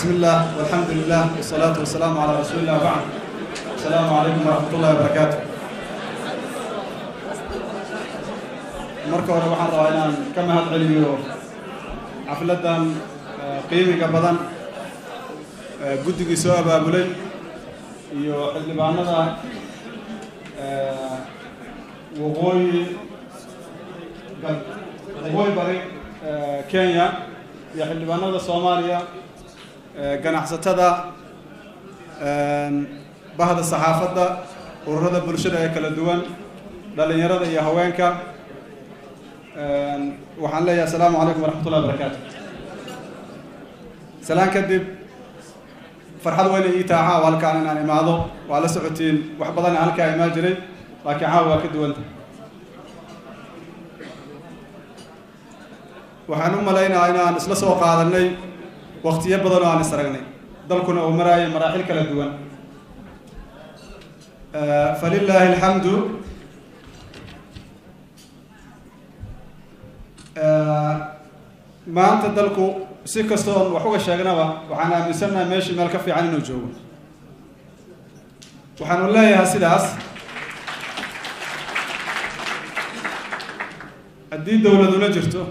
بسم الله والحمد لله والصلاة والسلام على رسول الله بعد. السلام عليكم ورحمة الله وبركاته. marka hore waxaan rabaa inaan ka mahad celiyo xafladan qiimiga badan guddigii soo abaabulay iyo xildhibaanada waqooyi bari Kenya iyo xildhibaanada Soomaaliya ganacsatada bahda saxaafadda ururada bulshada ee kala duwan dhalinyarada iyo haweenka waxaan leeyahay assalaamu calaykum waraxmatullahi wabarakaatu. salaan kadib farxad weyn ii tahay halkaan inaan imaado waa la socotiin wax badan halkaan imaan jiray laakiin caawa waa ka duwan tahay. waxaan u maleynayaa inaan isla soo qaadanay waqtiyo badan oo aan is aragnay dalkuna uu maraayo maraaxil kala duwan falillaahi alxamdu. maanta dalku si kastoo wax uga sheegnaba waxaan aaminsanahay meeshii meel ka fiican inuu joogo. waxaanu leeyahay sidaas haddii dowladuna jirto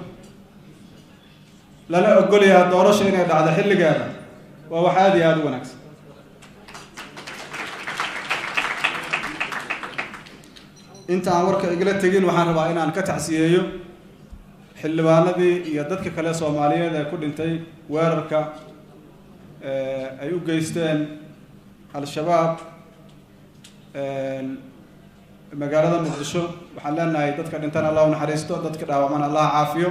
lana ogol yahay doorasho inay dhacdo xilligeeda waa wax aad iyo aad u wanaagsan. inta aan warka igala tegin waxaan rabaa inaan ka tacsiyeeyo xildhibaanadii iyo dadka kale Soomaaliyeed ee ku dhintay weerarka ay u geysteen al-shabaab magaalada Muqdisho. waxaan leenahay dadka dhintan Allah u naxariisto, dadka dhaawacman Allah caafiyo.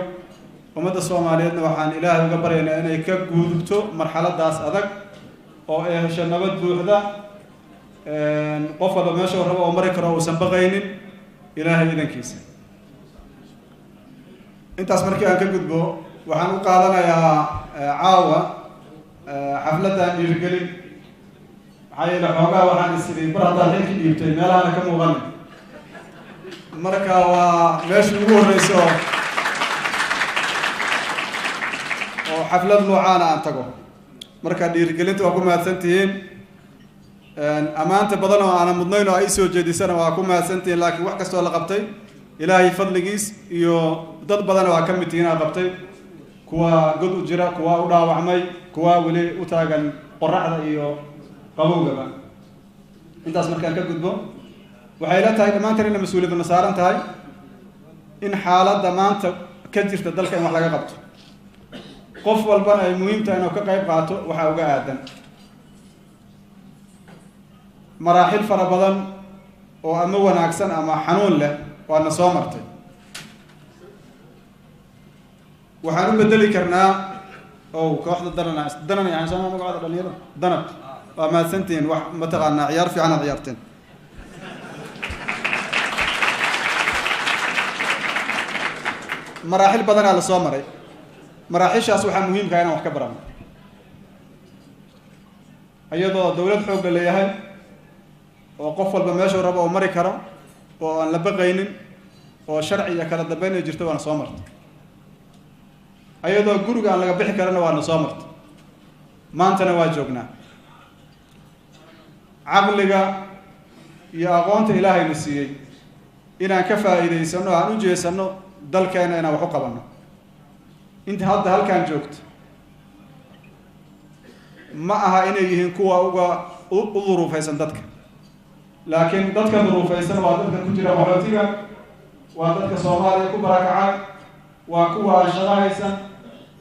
ummadda Soomaaliyeedna waxaan Ilaahay uga baryaynaa inay ka gudubto marxaladaas adag oo ay hesho nabad buuxda qof walba meesha uu rabo oo mari karo uusan baqaynin Ilaahay idankiisa. intaas markii aan ka gudbo waxaan u qaadanayaa caawa xafladan dhiirigelin maxaa yeelay xoogaa waxaan isiri bar haddaan xilki dhiibtay meelahana ka muuqan marka waa meeshii ugu horreyso oo xaflad noocaana aan tago. marka dhiirigelinta waa ku mahadsantihiin ammaanta badan oo aanan mudnayn oo ay soo jeedisana waa ku mahadsantihiin laakiin wax kastoo la qabtay Ilaahay fadligiis iyo dad badan waa ka mid yihiin qabtay kuwa god u jira kuwa u dhaawacmay kuwa wali u taagan qorraxda iyo qabowgaba. intaas markaan ka gudbo waxay la tahay dhamaanteen in mas'uuliyadna saaran tahay in xaaladda maanta ka jirta dalka in wax laga qabto qof walbana ay muhiim tahay inuu ka qayb qaato waxa uga aadan maraaxil fara badan oo ama wanaagsan ama xanuun leh waana soo martay. waxaan u bedeli karnaa oo kooxda danan yani soo magacada dhalinyarada danab waa mahadsantihiin wax mataqaanaa ciyaar fiican aad ciyaarteen. maraaxil badanaa la soo maray maraaxishaas waxaa muhiimka inaan wax ka barano iyadoo dowlad xoog la leeyahay oo qof walba meeshuu rabo oo mari karo oo aan la baqaynin oo sharci iyo kala dambeyn ay jirto waana soo martay ayadoo guriga aan laga bixi karana waana soo martay maantana waa joognaa. caqliga iyo aqoonta Ilaahayna siiyey inaan ka faa'iideysano aan u jeesano dalkeena inaan wax u qabanno. inta hadda halkaan joogto ma aha inay yihiin kuwa u duruufaysan dadka laakiin dadka duruufaysan waa dadka ku jira qaxootiga waa dadka Soomaaliya ku barakacay waa kuwa shaqo haysan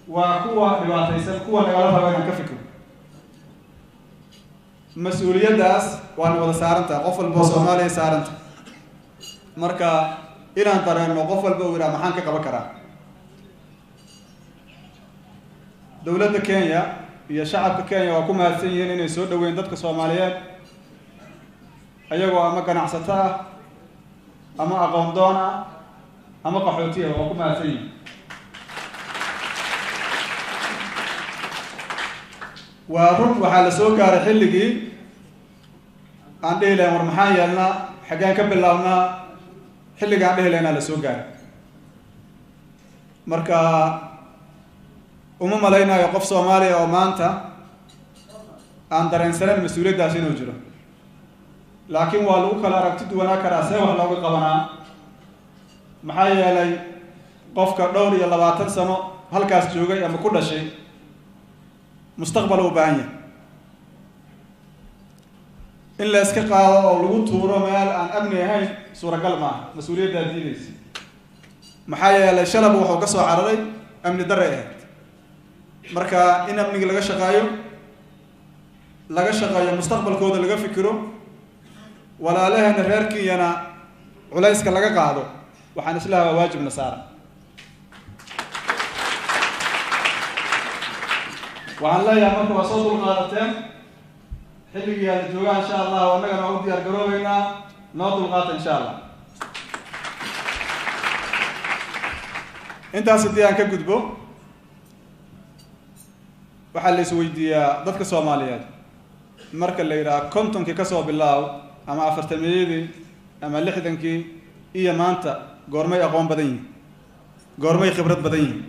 waa kuwa dhibaataysan kuwa nagala raba inaan ka fikiro. mas'uuliyaddaas waana wada saarantahay qof walba oo Soomaaliya saaranta marka inaan dareenno qof walba uu yidhaha maxaan ka qaban karaa. dowladda Kenya iyo shacabka Kenya waa ku mahadsan yihiin inay soo dhaweeyeen dadka Soomaaliyeed ayagoo ama ganacsato ah ama aqoon doon ah ama qaxootiga waa ku mahadsan yihiin. waa run waxaa la soo gaaray xilligii aan dhihi lahayn war maxaan yeelnaa xaggaan ka bilaabnaa xilligaan dhihi lahaynaa la soo gaaray. marka uma malaynayo qof Soomaaliya oo maanta aan dareensaneyn mas-uuliyaddaas inuu jiro laakiin waa lagu kala aragti duwanaa karaa see wax looga qabanaa maxaa yeelay qofka dhowr iyo 20 sano halkaas joogay ama ku dhashay mustaqbal u baahan yahay in la iska qaado oo lagu tuuro meel aan amni ahayn suuragal ma aha mas-uuliyadda diidaysa maxaa yeelay shalab wuxuu ka soo cararay amni darre ahayd marka in amniga laga shaqeeyo mustaqbalkooda laga fikiro walaalaheena reer Kenyana culayska laga qaado waxaan islahaa waajib nasaara waxaan leeyahay marka waa soo dulqaadateen xilligii aad joogaan insha Allah annagana u diyaar garoobaynaa noo dulqaata insha Allah intaas haddii aan ka gudbo waxaa la isweydiiyaa dadka Soomaaliyeed marka la yiraahdo kontonkii ka soo bilaabo ama 40meeyadii ama 60kii iyo maanta goormay aqoon badan yihiin goormay khibrad badan yihiin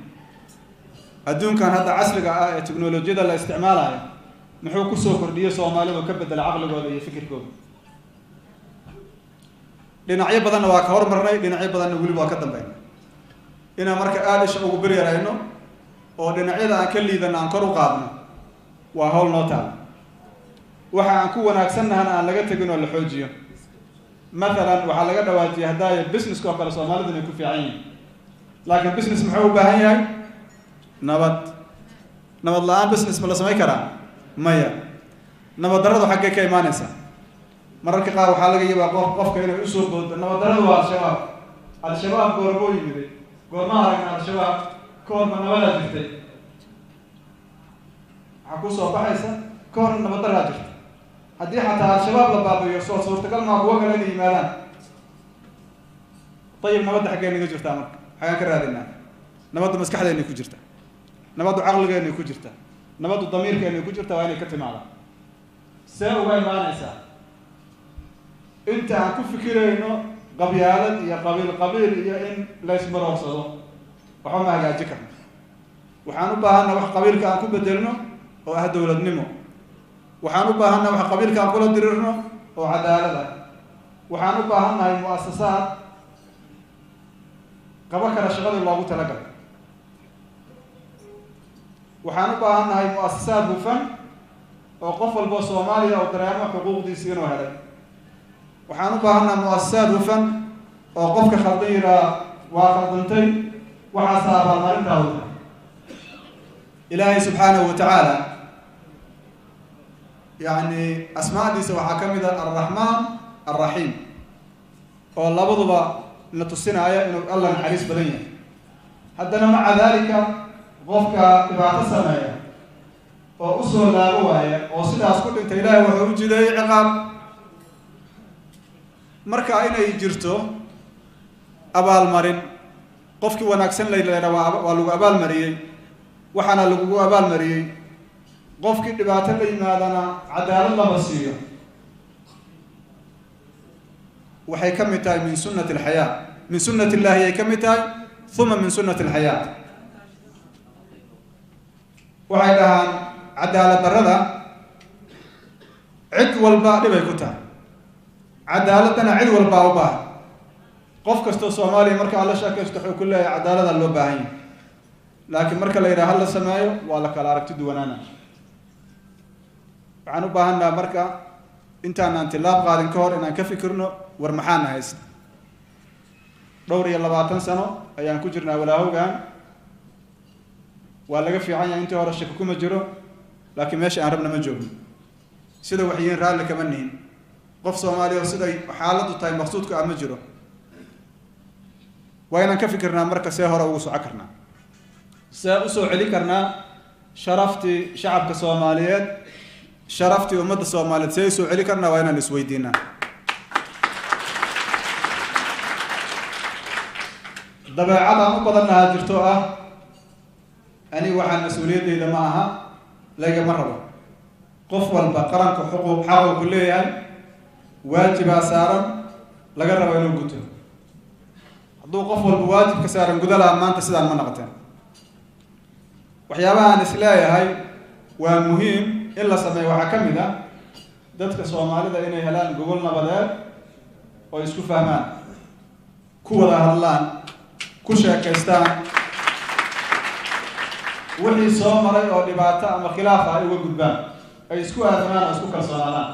adduunkan hadda casriga ah ee teknolojiyada la isticmaalayo muxuu ku soo kordhiyay Soomaalidu ka bedel aqligooda iyo fikirkooda dhinacyo badan waa ka hormarnay dhinacyo badan wali waa ka dambeeyay ina marka aad isha ugu bariirayno oo dhinacyada aan ka liidana aan kor u qaadno waa hawl noo taal waxa aan ku wanaagsannahay aan laga tagin oo la xoojiyo مثلا waxa laga dhawaajiyay hadaaya business ko kale Soomaalidu inay ku fiican yihiin laakiin business muxuu u baahan yahay nabad la'aan business ma la sameyn karaa maya nabad darradu xagee ka imaanaysa mararka qaar waxa laga yaabaa qofka inuu u soo boodo nabad darradu waa al-shabaab goormo yimid goorma aragna al-shabaab koorma nabada jirtay waxa ku soo baxaysa koor nabad darra jirtay haddii xataa al-shabaab la baabiyo soo suurtagal ma kuwa kale inay yimaadaan طيب nabadda xagee naga jirtaa marka xagaan ka raadinaa nabadda maskaxdeena ku jirta nabadda aqligeena ku jirta nabadda damiirkeena ku jirta waa inay ka timaadaan see uga imaanaysaa inta aan ku fikirayno qabyaalad iyo qabiil iyo in la ismaroogsado waxa ma hagaajin karno waxaan u baahanaa wax qabiilka aan ku bedelno oo ah dawladnimo waxaan u baahanaa wax qabiilka aan kula dirirno oo cadaalad ah waxaan u baahannahay muassasaad qaba kala shaqada loogu talagalay waxaan u baahannahay muassasaad hufan oo qof walba Soomaaliya oo dareemo xuquuqdiisa inuu helay waxaan u baahannahay muassasaad hufan oo qofka khaldan yiraa waa khaldantay waxa sabab marintaada ilaahay subhanahu wa ta'ala يعني أسماء دي سواء كمدة الرحمن الرحيم أو الله بضبا نتصينا آية إنه الله نحريس بدنيا حدنا مع ذلك غفك إبعاد السماء وأسوى الله رواية وصلها أسكت انت إلهي وحوجي دي عقاب مركا أين يجرتو أبال مرين قفك وناكسن ليلة ولو أبال مريي وحنا لقو أبال مريي qofkii dhibaato la yimaadana cadaalad la basiyo waxay ka mid tahay min sunnati al-hayaa min sunnati Ilaahi ay ka mid tahay thumma min sunnati al-hayaa waxay dhahaan cadaalad darrada cid walba dhibay ku tahay cadaaladana cid walba u baahan qof kasta Soomaaliya marka alla shaqeysto wuxuu ku leeyahay cadaalada loo baahan yahay laakiin marka la yiraahdo la sameeyo waa la kala aragti duwanaana waxaan u baahanaa marka intaan aan tilaab qaadin ka hor inaan ka fikirno war maxaan haysta dhowr iyo 20 sano ayaan ku jirnaa walaahowgan waa laga fiican yahay intii hore shaqo kuma jiro laakiin meesha aan rabna ma joogno sida waxyeen raali kama nihin qof Soomaali oo sida xaaladdu tahay maqsuudku ama jiro waa inaan ka fikirnaa marka see hore ugu soo karnaa see u soo celi karnaa sharafti shacabka Soomaaliyeed شرفتي ومدى الصومالية سيسو علي كرنا وين نسويدينا دبا عدا مقدرنا هاجرتوها أني واحد مسؤوليتي إذا معها لاقي مرة قف والبقران كحقوق حقوق كلية واجب سارا لقرب إنه قلت عضو قف والبواجب كسارا قدلا ما أنت سيدا المناقتين وحيابها نسلايا هاي ومهم in la sameeyo waxaa ka mid ah dadka Soomaalida inay helaan gobol nabadeed oo isku fahmaan ku wada hadlaan ku sheekaystaan wixii soo maray oo dhibaato ama khilaaf ay uga gudbaan ay isku aaminaan oo isku kalsoonaadaan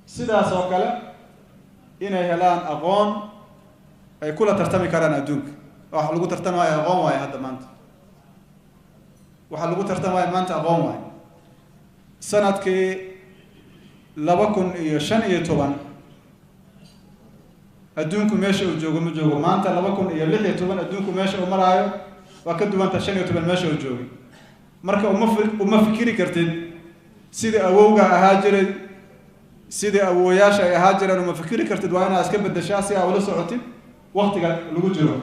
sidaas oo kale inay helaan aqoon ay kula tartami karaan adduunka waxa lagu tartamayo aqoon waaye hadda maanta waxa lagu tartamayo maanta aqoon waaye sanadkii 2015 adduunku meesha uu joogo ma joogo maanta 2016 adduunku meesha uu maraayo waa ka duwanta 15 meesha uu joogo marka uma fikiri kartid sidii awowga ahaa jiray sidii awooyaasha ay ahaa jireen uma fikiri kartid waa inaad iska bedeshaa si aad ula socotid waqtiga lagu jiro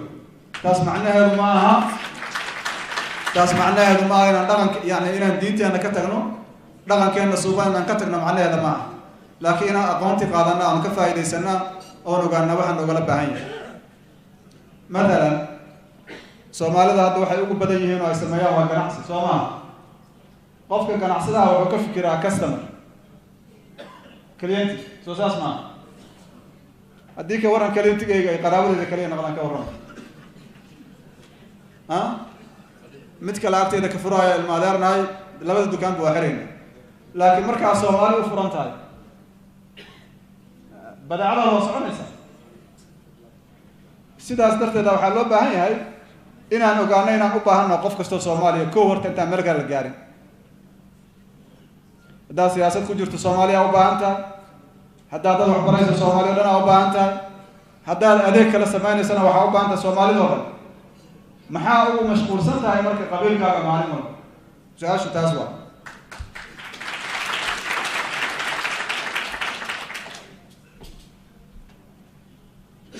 taas macnaheedu ma aha inaan dhaqanka inaan diinteena ka tagno dhaqankeena suuban inaan ka tagno macnaheedu ma aha laakiin inaan aqoonti qaadana aan ka faa'iideysana oo ogaana waxaan ogala baahan yahay مثلا Soomaalida hadda waxay ugu badan yihiin oo ay sameeyaan waa ganacsi Soomaali qofka ganacsadaha wuxuu ka fikiraa customer client soo saas ma haddii ka waran clientigayga ay qaraabadeeda kaliya naqlan ka waran mid kale agteeda ka furaya ilma adeernahay labada dukaan buu xireen laakiin markaa Soomaali u furan tahay badeecada loo soconaysa sidaas darteed waxaa loo baahan yahay inaan ogaano inaan u baahano qof kasta Soomaaliya koo horta intaan meel gaar la gaarin hadda siyaasad ku jirto Soomaaliya u baahan tahay hadda dad waxbarasho Soomaaliya dhan u baahan tahay hadda adeeg kala sameeynaysan waxa u baahan tahay Soomaalida oo dhan maxaa ugu mashquulsan tahay marka qabiilkaaga maalin walba su'aashu taas waa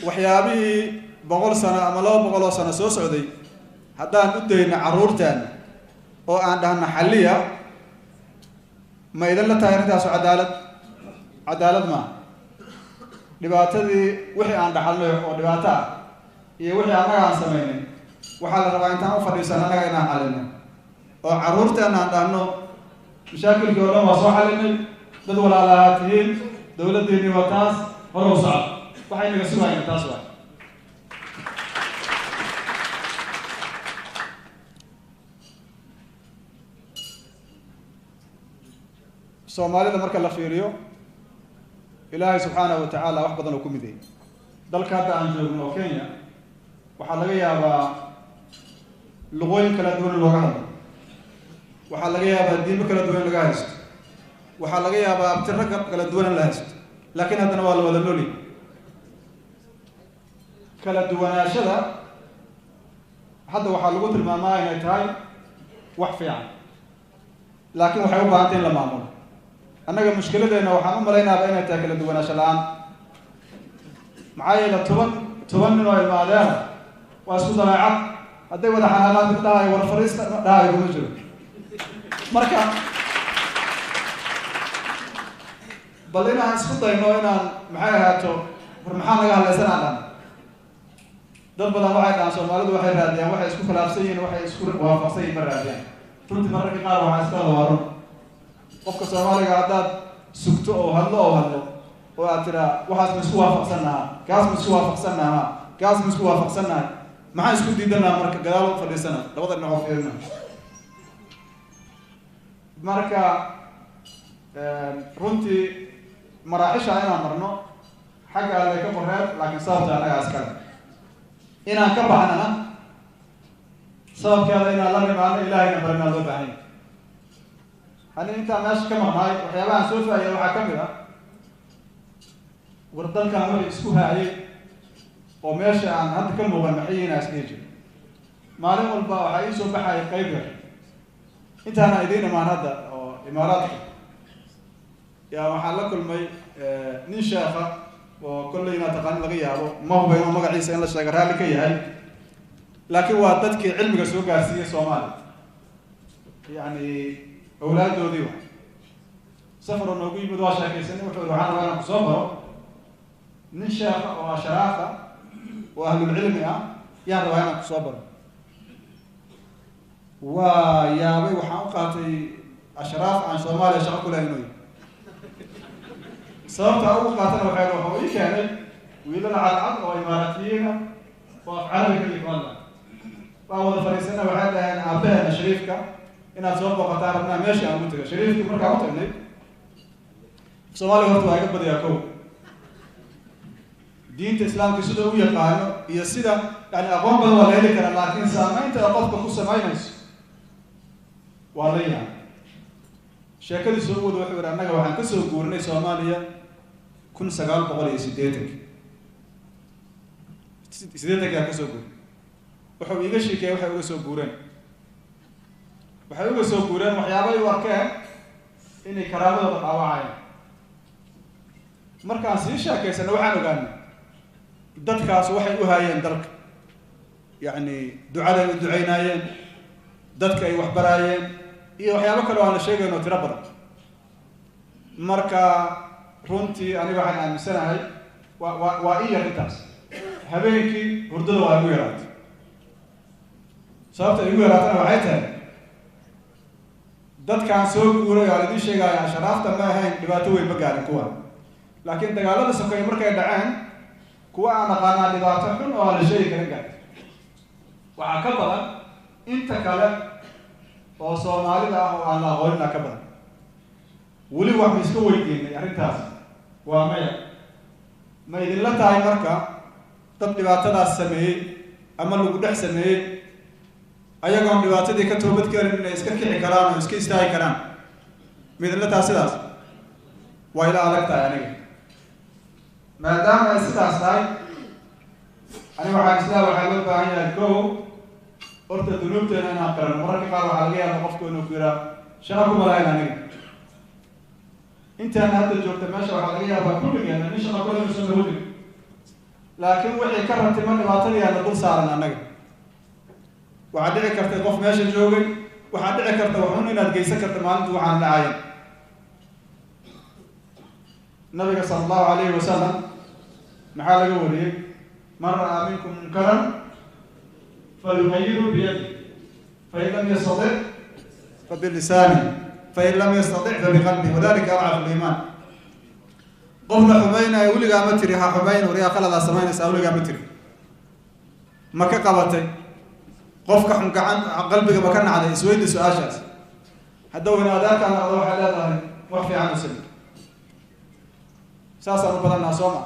waxyaabihii 100 sano ama 200 sano soo socday haddaan u dayno caruurtaan oo aan dhahno xalliya ma idan la tahay intaas cadaalad ma dhibaatadii wixii aan dhaxalnay oo dhibaato ah iyo wixii anaga aan sameynay waxaa la rabaa intaan u fadhiisano anaga inaan xallino oo caruurtaan aan dhahno mashaakilkii oo dhan waa soo xallinay dad walaalaha tihiin dowladdeennii waa taas hor u socod waxay naga sugayaan taas waa Soomaalida marka la fiiriyo Ilaahay subhanahu wa ta'ala wax badan oo ku miday dalka hadda aan joogno Kenya waxa laga yaabaa luqooyin kala duwan looga hadlo waxa laga yaabaa diimo kala duwan laga haysto waxa laga yaabaa abtirro kala duwan la haysto laakiin haddana waa la wada nooli kala duwanaashada hadda waxa lagu tilmaamaa inay tahay wax fiican laakiin waxay u baahan tahay in la maamulo annaga mushkiladeena waxaan u malaynayaa inay tahay kala duwanaansho la'aan maxaa yeelay toban nin oo ilmaadeen waa isku dabeecad hadday wada xanaanaad dhahay war fariista dhahay kuma jiro marka bal inaan isku dayno inaan maxay ahaato war maxaa naga hadlaysanaa dhan dad badan waxay dhahaan Soomaalidu waxay raadiyaan waxay isku khilaafsan yihiin waxay isku waafaqsan yihiin ma raadiyaan runtii mararka qaar waxaa iska wada qofka Soomaaliga haddaad sugto oo hadlo oo aad tiraa waxaas ma isku waafaqsanaha kaas ma isku waafaqsanaha kaas ma isku waafaqsanaha maxaa isku diidanaa marka gadaal u fadhiisana labada dhinac oo fiirina marka runtii maraaxisha inaan marno xagga alle ka qorreed laakiin sababta anaga askar inaan ka baxnana sababkeeda inaan la nimaano ilaahayna baranaa loo baahan yahay hani intaan meesha ka maqnaay waxyaabahaan soo faayay waxaa ka mid ah war dalkan wixii isku haayay oo meesha aan hadda ka muuqan maxay yihiin asdhihi jiro maalin walba waxaa ii soo baxaya qayb yar intaana idiin imaan hadda oo imaaraadka yaa waxaan la kulmay nin sheekha oo kollayna taqaan laga yaabo ma hubo inuu magaciisa in la sheego raalli ka yahay laakiin waa dadkii cilmiga soo gaarsiiyay Soomaaliya yani awlaadoodii wax safar oo noogu yimid waa sheekaysanay wuxuu waxaan rabaa inaan ku soo baro nin sheekha oo asharaafa oo ahlul cilmi ah yaan rabaa inaan ku soo baro waa yaabay waxaan u qaatay ashraaf aan Soomaaliya shaqo ku lahayn sababta ugu qaatana wuxuu ii keenay wiilal cad oo imaaraatiyiin oo Carabi ka yimid wada fariisana waxay dhahayn aabaha shariifka inaad soo booqataan rabnaa meesha aan u tago shariifku markaa u tagnay Soomaaliya horta waa iga badiyaa kow diinta islaamka sida uu yaqaano iyo sida yani aqoon badan waa la heli karaa laakiin saamaynta qofka ku samaynayso waa la yaab sheekadii soo wada wuxuu yiri annaga waxaan ka soo guurnay Soomaaliya 1980 ka soo guurnay wuxuu iga sheekay waxay uga soo guureen waxyaabo ay u arkeen inay karaamadooda dhaawacayaan markaan sii sheekaysana waxaan ogaanay dadkaas waxay u haayeen dalka yani ducada ay u ducaynayeen dadka ay wax baraayeen iyo waxyaabo kale oo aan la sheegayno tiro badan marka runtii aniga waxaan aaminsanahay waa ii yarintaas habeenkii hurdada waa igu yaraatay sababta igu yaraatana waxay tahay dadkaan soo guuray oo idin sheegaya ashraafta ma ahayn dhibaato weyn ma gaarin kuwa laakiin dagaalada sokeeye markay dhaceen kuwa aan aqaanaa dhibaato xun oo aan la sheegi karin gaar waxaa ka badan inta kale oo Soomaalida ah oo aan la aqoonin ka badan weli wax iska weydiinay arrintaas waa maya ma idin la tahay marka dad dhibaatadaas sameeyay ama lagu dhex sameeyay ayagoon dhibaatadii ka toobad keenin inay iska kici karaan oo iska istaagi karaan mid la tahay sidaas waa ila adag tahay aniga maadaama ay sidaas tahay aniga waxaan islaa waxaa loo baahan yahay kow horta dunuubteena inaan qaran mararka qaar waxaa laga yaabaa qofku inuu ku yiraa shaqa ku malayn aniga intaan hadda joogta meesha waxaa laga yaabaa kulligeena nin shaqa kule inuusan la wadin laakiin wixii ka ratimo dhibaatadii aan la dul saaran annaga waxaa dhici karta qof meesha joogay waxaa dhici karta waxun inaad geysan karta maalintu waxaan dhacayan nabiga sallallahu alayhi wasallam maxaa laga wariyay man ra'a minkum munkaran falyughayyirhu biyadihi fain lam yastati' fabilisanihi fain lam yastati' fabiqalbihi wadhalika ad'afu al-iman qofna xumaynaya weligaa ma tiri ha xumayn wariyaa qaladaa samaynaysaa weligaa ma tiri ma ka qabatay qofka xun gacan qalbiga ma ka nacday isweydi su-aashaas hadduu inaadaarkaa naqdo waxay leedahay wax fiican u sami saasaan u badannaa soo ma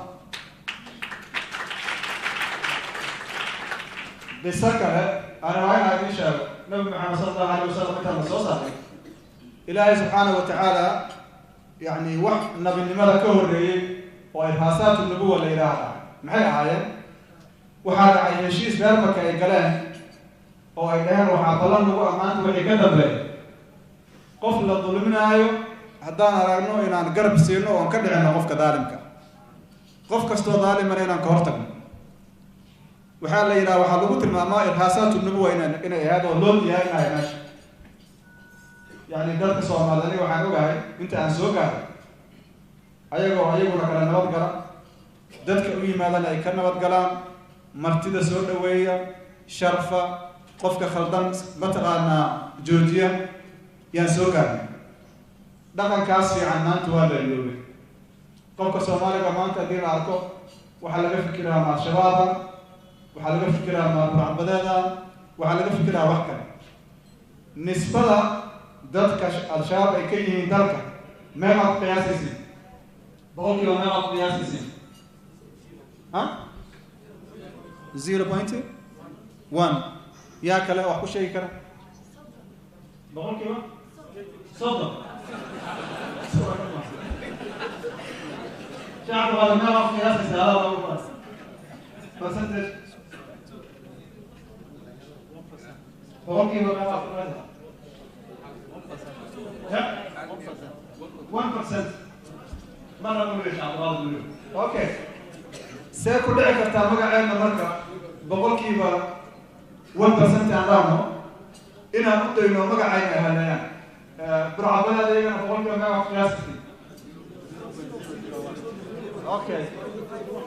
biso kale ana waa inaa idiin sheego nabi maxamed sala allahu alayh wasalam intaan la soo saaray ilaahay subxaana wa tacaala yani wax nabinimada ka horreeyey oo irhaasaatu nubuwa la yidhaahda maxay ahaayeen waxaa dhacay heshiis reer marka ay galeen oo ay dhaheen waxaa ballan lagu ammaanta wixii ka dambeeya qof la dulminaayo haddaan aragno inaan garab siino oon ka dhicino qofka daalimka qof kastoo daalimana inaan ka hortagno waxaa la yidhaha waxaa lagu tilmaamaa irhaasaatu nubuwa inay ahayd oo loo diyaarinayo meesha yani dadka Soomaaliyeed aniga waxaan ogahay inta aan soo gaaray ayaguna kala nabad gala dadka u yimaadana ay ka nabad galaan martida soo dhaweeya sharfa qofka khaldan mataqaanaa joojiya yaan soo gaarnay dhaqankaas fiican maanta waa la iloobay qofka Soomaaliga maanta haddii la arko waxaa laga fikiraa ma shabaaba waxaa laga fikiraa ma burcadbadeeda waxaa laga fikiraa wax kale nisbada dadka al-shabaab ay ka yihiin dalka meeqaad qiyaasaysid boqolkiiba meeqaad qiyaasaysid ha 0.1 yaa kale wax ku sheegi kara boqolkiiba 30 shacab waa meeqaad qiyaasaysid hada lagu baas percentage boqolkiiba meeqaad qiyaasaysid 1% مرة نقول أعراض منه. أوكي. سيكون لك تامع عنا مرة بقول كيبا 1% عندنا إن أقول إنه مجا عنا هلا برعبنا ده أنا بقول كم ما قياسي. أوكي.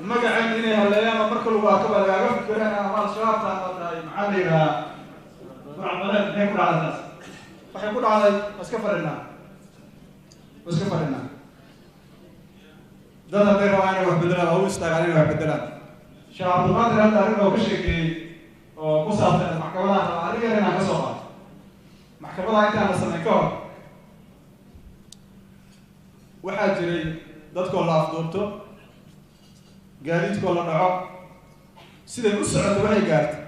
مجا عنا هنا هلا أنا مرة كل واقع ولا أعرف كلنا ما شاف تام معلنا برعبنا هيكون على الناس. فهيكون على مسكفر لنا. iska fadhinaa dad hadday rabaan inay wax bedelaan oo u istaagaan inay wax bedelaan sheekh cabdulqaadir hadda arrin oo ka sheekeeyey oo ku saabsan maxkamadaha raba arrin yar inaan ka soo qaato maxkamadaha intaan la samayn ka hor waxaa jiray dadkoo la afduubto gaadiidkoo la dhaco siday u socoto waxay gaartay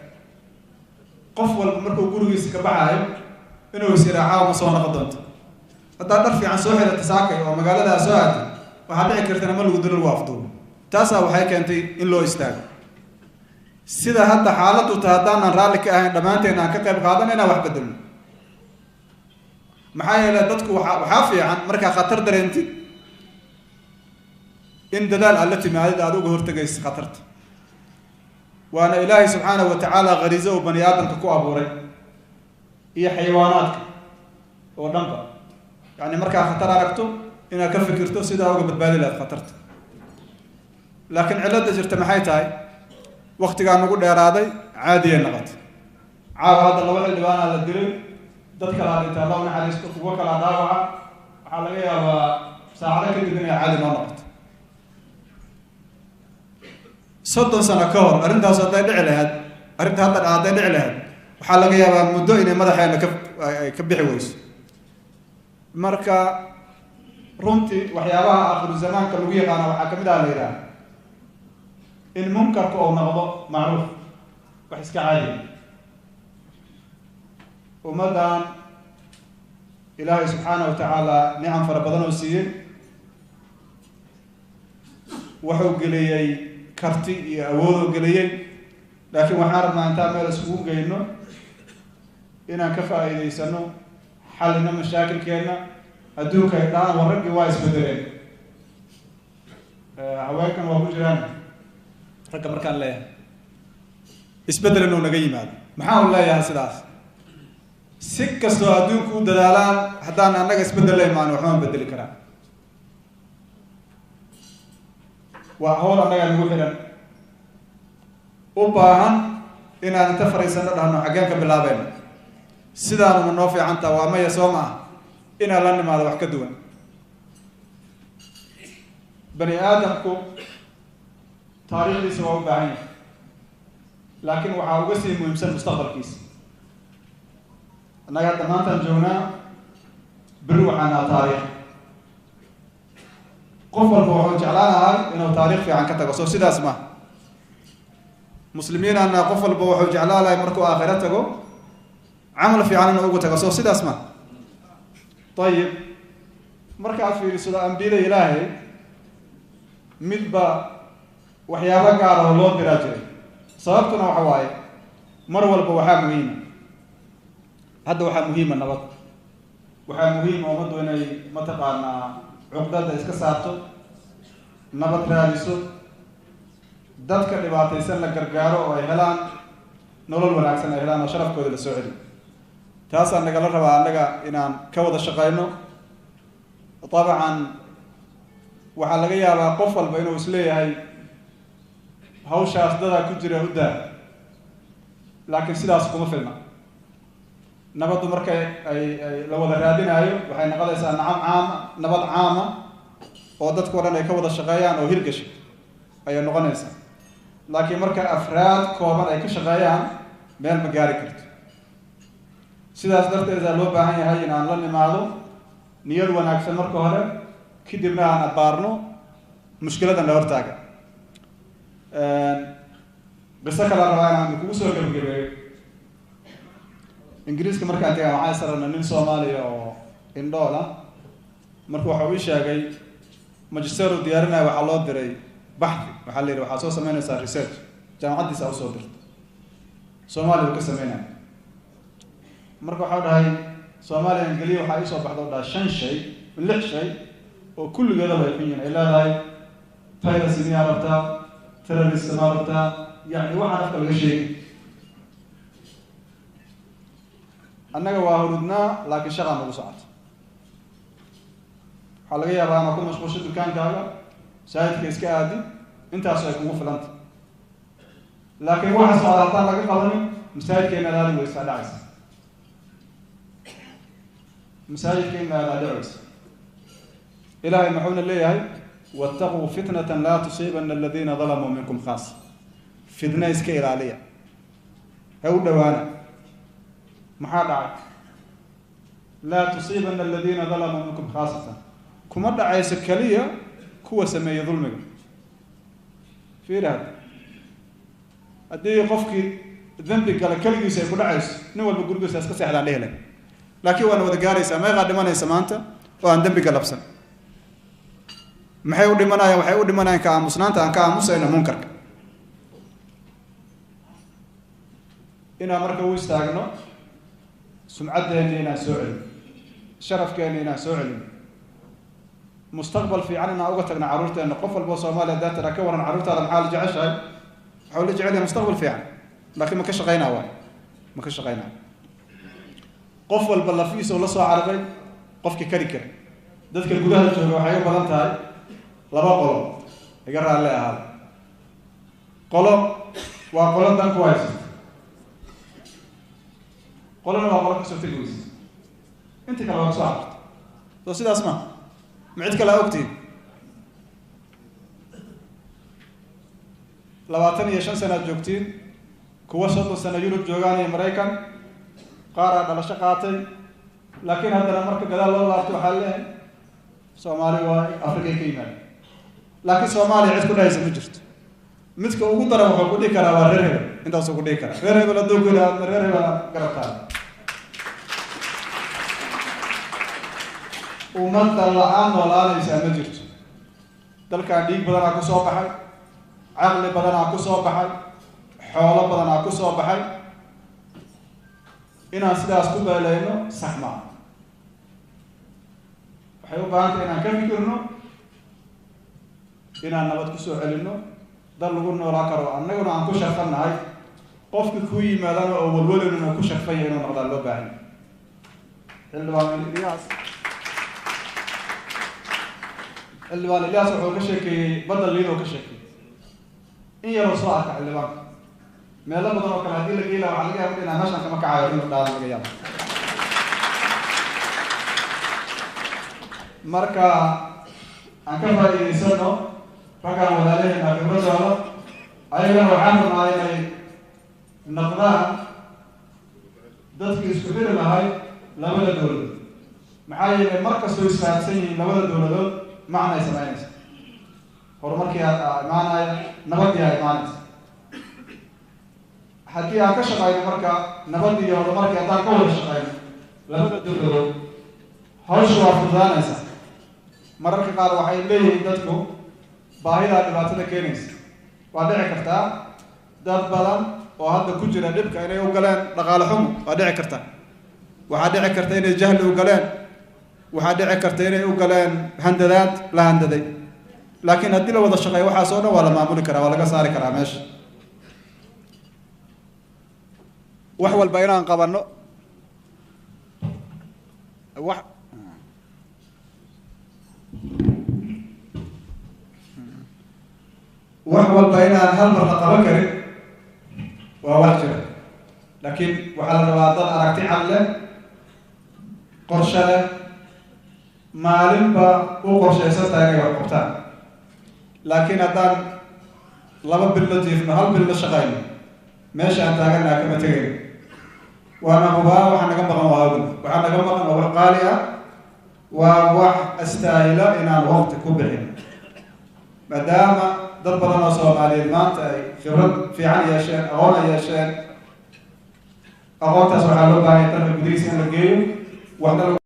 qof walba markuu gurigiisa ka baxaayo inuu isiraacaao ma soo noqon doonto haddaa dhar fiican soo xirata saakay oo magaaladaa soo aatay waxaa dhici kartana ma lagu dilo lagu afduubo taasaa waxay keentay in loo istaago sida hadda xaaladdu ta haddaanan raalli ka ahayn dhammaanteen aan ka qayb qaadan inaan wax bedelno maxaa yeelay dadku waxaa fiican markaa khatar dareentid in dadaal aad la timaadid aad uga hortegaysa khatarta waana ilaahay subxaanahu wa tacaala khariiso uu bani aadamka ku abuuray iyo xayawaanaadka oo dhanba yacni markaa khatar aragto inaad ka fikirto sidaa uga badbaadi lahayd khatarta laakiin cilladda jirta maxay tahay waktigaa nagu dheeraaday caadiyay noqotay caawa hadda laba xildhibaanaa la dilay dad kalaa dhintaa alla u naxariisto kuwo kalaa dhaawaca waxaa laga yaabaa saacado kadib inay caadi noo noqoto 30 sano ka hor arrintaas hadday dhici lahayd arrinta hadda hadday dhici lahayd waxaa laga yaabaa muddo inay madaxeena ka bixi weyso marka runtii waxyaabaha aakhiru zamaanka lagu yaqaana waxaa ka mid ah la yidhaha in munkarka uu noqdo macruuf wax iska caadiya ummaddan ilaahay subxaana wa tacaala nicam fara badan oo siiyey wuxuu geliyey karti iyo awoodoo geliyey laakiin waxaan rabnaa intaan meel iskugu geyno inaan ka faa'iidaysano xallina mashaakilkeenna adduunka ay dhahaan war raggii waa isbedeleen haweenkan waa ku jiraan ragga markaan leeyahay isbedel inuu naga yimaado maxaa u leeyahay sidaas si kastoo adduunku u dadaalaan haddaan annaga isbedel la imaano waxbaan bedeli karaa waa hawl annaga nagu xidhan u baahan inaan inta fariisano dhahno xaggeen ka bilaabeen sidaanuma noo fiicantaa waa maya soo ma ah inaan la nimaado wax ka duwan bani aadamku taariikhdiisa waa u baahan yahay laakiin waxaa uga sii muhiimsan mustaqbalkiisa annaga hadda maantaan joognaa beri waxaa naha taariikh qof walba wuxuu jeclaanahay inuu taariikh fiican ka tago soo sidaas ma muslimiin anna qof walba wuxuu jeclaanahay markuu aakhiro tago camal fiican inuu ugu tago soo sidaas ma ayib markaad fiirisado ambiyada ilaahay midba waxyaabo gaara oo loo diraa jiray sababtuna waxa waaye mar walba waxaa muhiima hadda waxaa muhiima nabad waxaa muhiima ummaddu inay mataqaanaa cuqdada iska saarto nabad raadiso dadka dhibaataysan la gargaaro oo ay helaan nolol wanaagsan ay helaan oo sharafkooda la soo celiyo taasaan nagala rabaa annaga inaan ka wada shaqayno dabcan waxaa laga yaabaa qof walba inuu isleeyahay hawshaas dadaa ku jira u daa laakiin sidaas kuma filna nabaddu markay ay la wada raadinaayo waxay noqonaysaa nabad caama oo dadka o dhan ay ka wada shaqeeyaan oo hirgasho ayay noqonaysaa laakiin marka afraad kooban ay ka shaqeeyaan meel ma gaari karto sidaas darteedaa loo baahan yahay in aan la nimaado niyad wanaagsan marka hore kadibna aan abaarno mushkiladan la hortaaga qiso kala rabaa inaan kugu soo gebagabeeyo ingiriiska markaan tagaa waxaan sarana nin soomaaliya oo indhool ah marka waxa uu ii sheegay magister uu diyaarinaya waxaa loo diray baxthi waxaa la yidhi waxaad soo sameynaysaa research jaamacaddiisa usoo dirta soomaaliya uu ka sameynaya marka waxau dhahay soomaaliya ingeliya waxaa iisoo baxda o dhaha 5 shay 6 shay oo kulligeedaba ay ku yihiin ay leedahay piracy miyaa rabtaa terrorist maa rabtaa yani waxaan afka laga sheegi annaga waa hurudnaa laakiin shaqaa nagu socoto waxaa laga yaabaa ama ku mashquulsho dukaankaaga shaahidka iska aadi intaasu ay kugu filanta laakiin waxa socda haddaan laga qabanin masaajidkeena aadi weysaa dhacaysa masaajidkeena adaa dhacaysa إلهي محونا ليه واتقوا فتنة لا تصيبن الذين ظلموا منكم خاصة فتنة إسكيل عليها هو دوانا محاضعة لا تصيبن الذين ظلموا منكم خاصة كما دعا سكالية كوا سمي ظلمك في هذا أدي قفك ذنبك على كل جزء يكون عايز نوال بقول جزء أسكت على عليه لك لكن وانا وذكاري سما قد ما نسمانته وأن ذنبك لبسا ما حيودي منا وحيودي منا كامسنانته أن كامسنا منكر إنا مركو يستعجنوا سمعته إننا سؤال شرف كأننا سؤال مستقبل في عننا أوقتنا عروتنا أن قفل بوصومال ذات ركورنا عروتها على محل جعشها حول جعلها مستقبل في عن لكن ما كش غينا واي ما كش غينا قفل باللفيس ولا صار عربي قفك كريكر ذاتك الجودة الجو حيو بدنتها لبا قلم يقرأ عليها هذا قلم وقلم دان كويس قلم وقلم كسرت الجوز أنت كلامك صح تو سيد أسمع معدك لا وقتي لواتني يشان سنة جوكتين كوا صوت سنة يوروب جوغاني أمريكان قارة على شقاتي لكن هذا الأمر كقدر الله تحله سومالي وأفريقيا كيمان لكن سومالي عد كنا يسمجرت مثل وجود ترى وحقولي كنا ورره أنت أسوقولي كنا رره ولا دوغلا رره ولا قرطان ومن الله ولا يسمجرت تلك عندك بدنا كسوق حي عقل بدنا كسوق حي حول بدنا كسوق حي إن سيداس كوبا لينو سحما حيو بانت إن كم يكرنو إن نبض كسو علينو دل لقولنا راكرو أن نقول عن كوشة خلنا هاي قف كوي مالنا أول ولنا كوشة فيا إنه نقدر لو بعين اللي بالي الياس هو كشكي بدل لينو كشكي إن يرصاك على اللي بانك ما لا بدنا كلا هذه اللي قيلة وعليها بدنا ماشان كما كعايرين الدار الجيام مركا أكبر يسنو فكر وذلك أن الرجال أيضا وحنا معي نقدها ذاتك يسكتير لهاي لولا دولة معايا مركز سويس فاتسين لولا دولة معنا يسمعين هرمك يا معنا نبض يا معنا حتى أكشفاين مركا نبض يا هرمك يا تاكل شفاين لولا دولة هوش وافدان إنسان مرة قال وحي ليه دتكو باهيدا دبعتنا كينيس وادعي كرتا داد بدن وهذا كجرا دبك إنه يوقلان دقال حمو وادعي كرتا وحادعي كرتا إنه جهل وقلان وحادعي كرتا إنه يوقلان هنددات لا هنددي لكن هدي لو وضع الشقي وحاسونا ولا معمول كرا ولا قصاري كرا ماشي وحوى البيران قبلنا وحول بينها هل مرة بكر ووحجر لكن وحال الرواتر أركتي عمله قرشة معلم وقرشة ستايا وقبتان لكن أدان لما باللطيف هل بالشغاين ماشي أنت أغنى كما تغير وأنا مبا وحنا كم بقى مهاجم وحنا كم بقى مهاجم قاليا ووح استايلا إن الوقت كبرين مدام dad badan oo Soomaaliyeed maanta ay khibrad fiican yeesheen aqoon ay yeesheen aqoontaas waxaa loo baahan yahay tan guddigiisa in la geeyo waxna